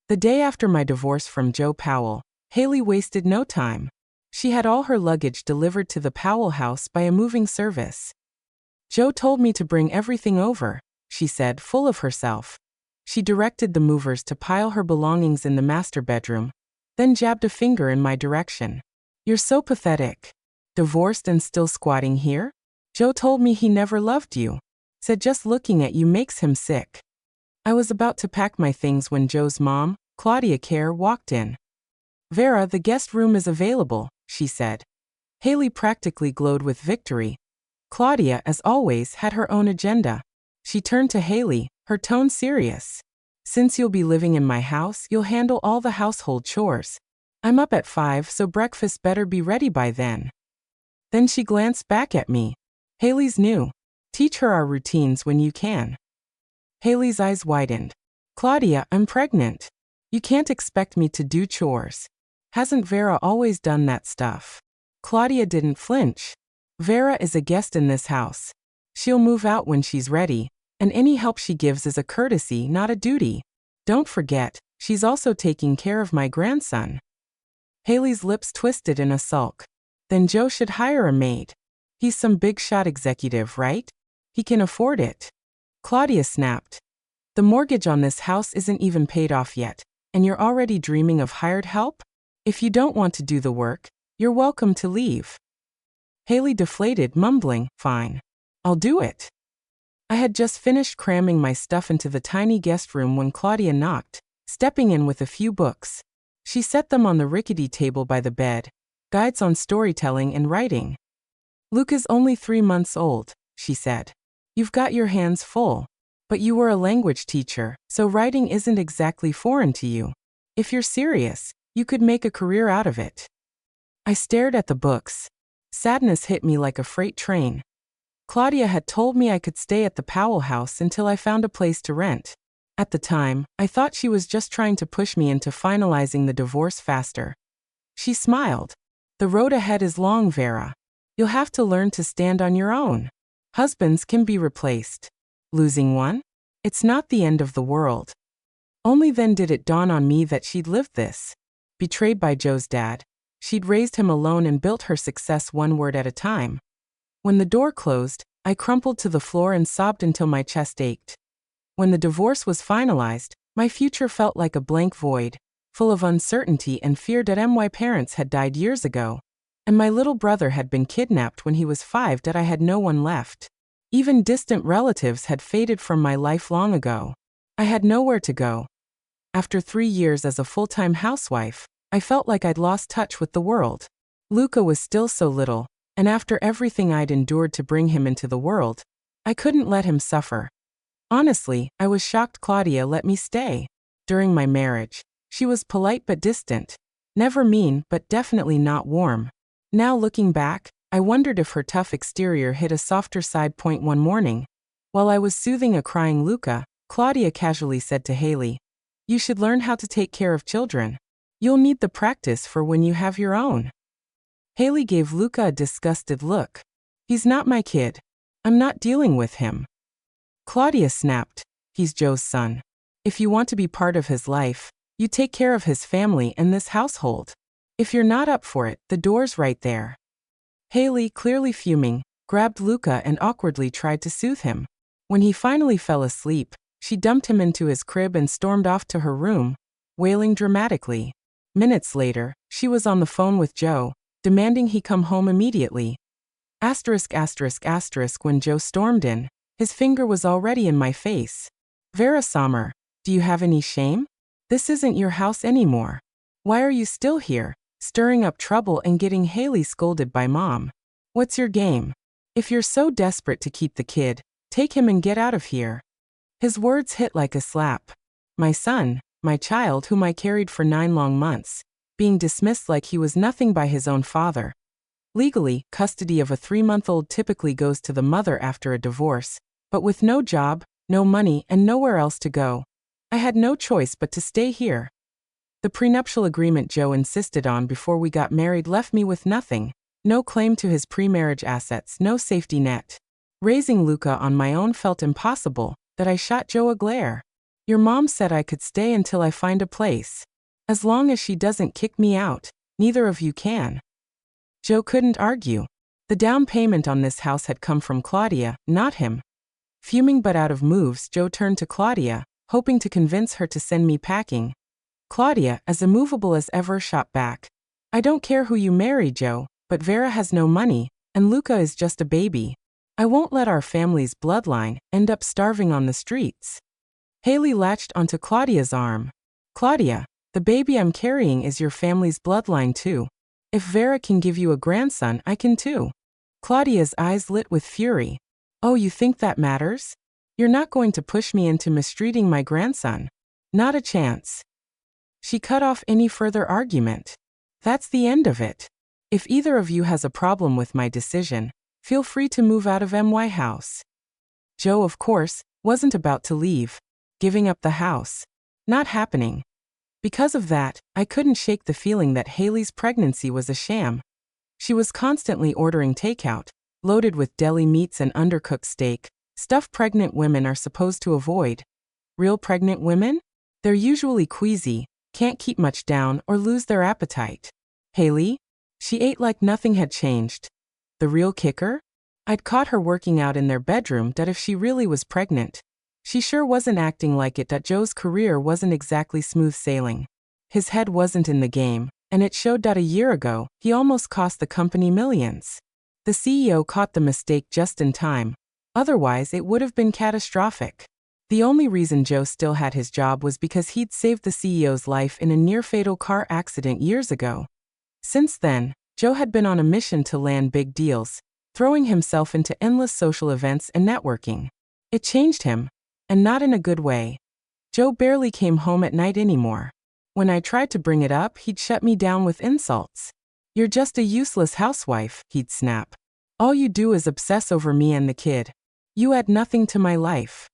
The day after my divorce from Joe Powell, Hailey wasted no time. She had all her luggage delivered to the Powell house by a moving service. "Joe told me to bring everything over," she said, full of herself. She directed the movers to pile her belongings in the master bedroom, then jabbed a finger in my direction. "You're so pathetic. Divorced and still squatting here? Joe told me he never loved you. Said just looking at you makes him sick." I was about to pack my things when Joe's mom, Claudia, walked in. "Vera, the guest room is available," she said. Hailey practically glowed with victory. Claudia, as always, had her own agenda. She turned to Hailey, her tone serious. "Since you'll be living in my house, you'll handle all the household chores. I'm up at 5, so breakfast better be ready by then." Then she glanced back at me. "Hailey's new. Teach her our routines when you can." Hailey's eyes widened. "Claudia, I'm pregnant. You can't expect me to do chores. Hasn't Vera always done that stuff?" Claudia didn't flinch. "Vera is a guest in this house. She'll move out when she's ready, and any help she gives is a courtesy, not a duty. Don't forget, she's also taking care of my grandson." Hailey's lips twisted in a sulk. "Then Joe should hire a maid. He's some big shot executive, right? He can afford it." Claudia snapped. "The mortgage on this house isn't even paid off yet, and you're already dreaming of hired help? If you don't want to do the work, you're welcome to leave." Hailey deflated, mumbling, "Fine. I'll do it." I had just finished cramming my stuff into the tiny guest room when Claudia knocked, stepping in with a few books. She set them on the rickety table by the bed, guides on storytelling and writing. "Luca's only 3 months old," she said. "You've got your hands full. But you were a language teacher, so writing isn't exactly foreign to you. If you're serious, you could make a career out of it." I stared at the books. Sadness hit me like a freight train. Claudia had told me I could stay at the Powell house until I found a place to rent. At the time, I thought she was just trying to push me into finalizing the divorce faster. She smiled. "The road ahead is long, Vera. You'll have to learn to stand on your own. Husbands can be replaced. Losing one? It's not the end of the world." Only then did it dawn on me that she'd lived this. Betrayed by Joe's dad, she'd raised him alone and built her success one word at a time. When the door closed, I crumpled to the floor and sobbed until my chest ached. When the divorce was finalized, my future felt like a blank void, full of uncertainty and fear that my parents had died years ago, and my little brother had been kidnapped when he was 5, that I had no one left. Even distant relatives had faded from my life long ago. I had nowhere to go. After 3 years as a full-time housewife, I felt like I'd lost touch with the world. Luca was still so little, and after everything I'd endured to bring him into the world, I couldn't let him suffer. Honestly, I was shocked Claudia let me stay. During my marriage, she was polite but distant. Never mean, but definitely not warm. Now looking back, I wondered if her tough exterior hit a softer side point one morning. While I was soothing a crying Luca, Claudia casually said to Hailey, "You should learn how to take care of children. You'll need the practice for when you have your own." Hailey gave Luca a disgusted look. "He's not my kid. I'm not dealing with him." Claudia snapped, "He's Joe's son. If you want to be part of his life, you take care of his family and this household. If you're not up for it, the door's right there." Hailey, clearly fuming, grabbed Luca and awkwardly tried to soothe him. When he finally fell asleep, she dumped him into his crib and stormed off to her room, wailing dramatically. Minutes later, she was on the phone with Joe, demanding he come home immediately. When Joe stormed in, his finger was already in my face. "Vera Sommer, do you have any shame? This isn't your house anymore. Why are you still here, stirring up trouble and getting Hailey scolded by Mom? What's your game? If you're so desperate to keep the kid, take him and get out of here." His words hit like a slap. My son, my child whom I carried for 9 long months, being dismissed like he was nothing by his own father. Legally, custody of a 3-month-old typically goes to the mother after a divorce, but with no job, no money, and nowhere else to go, I had no choice but to stay here. The prenuptial agreement Joe insisted on before we got married left me with nothing, no claim to his pre-marriage assets, no safety net. Raising Luca on my own felt impossible, that I shot Joe a glare. Your mom said I could stay until I find a place. As long as she doesn't kick me out, neither of you can. Joe couldn't argue. The down payment on this house had come from Claudia, not him. Fuming but out of moves, Joe turned to Claudia, hoping to convince her to send me packing. Claudia, as immovable as ever, shot back. I don't care who you marry, Joe, but Vera has no money, and Luca is just a baby. I won't let our family's bloodline end up starving on the streets. Hailey latched onto Claudia's arm. Claudia, the baby I'm carrying is your family's bloodline too. If Vera can give you a grandson, I can too. Claudia's eyes lit with fury. Oh, you think that matters? You're not going to push me into mistreating my grandson. Not a chance. She cut off any further argument. That's the end of it. If either of you has a problem with my decision, feel free to move out of my house. Joe, of course, wasn't about to leave. Giving up the house. Not happening. Because of that, I couldn't shake the feeling that Hailey's pregnancy was a sham. She was constantly ordering takeout, loaded with deli meats and undercooked steak, stuff pregnant women are supposed to avoid. Real pregnant women? They're usually queasy, can't keep much down or lose their appetite. Hailey? She ate like nothing had changed. The real kicker? I'd caught her working out in their bedroom that if she really was pregnant, she sure wasn't acting like it. That Joe's career wasn't exactly smooth sailing. His head wasn't in the game, and it showed that a year ago, he almost cost the company millions. The CEO caught the mistake just in time. Otherwise, it would have been catastrophic. The only reason Joe still had his job was because he'd saved the CEO's life in a near-fatal car accident years ago. Since then, Joe had been on a mission to land big deals, throwing himself into endless social events and networking. It changed him, and not in a good way. Joe barely came home at night anymore. When I tried to bring it up, he'd shut me down with insults. You're just a useless housewife, he'd snap. All you do is obsess over me and the kid. You add nothing to my life.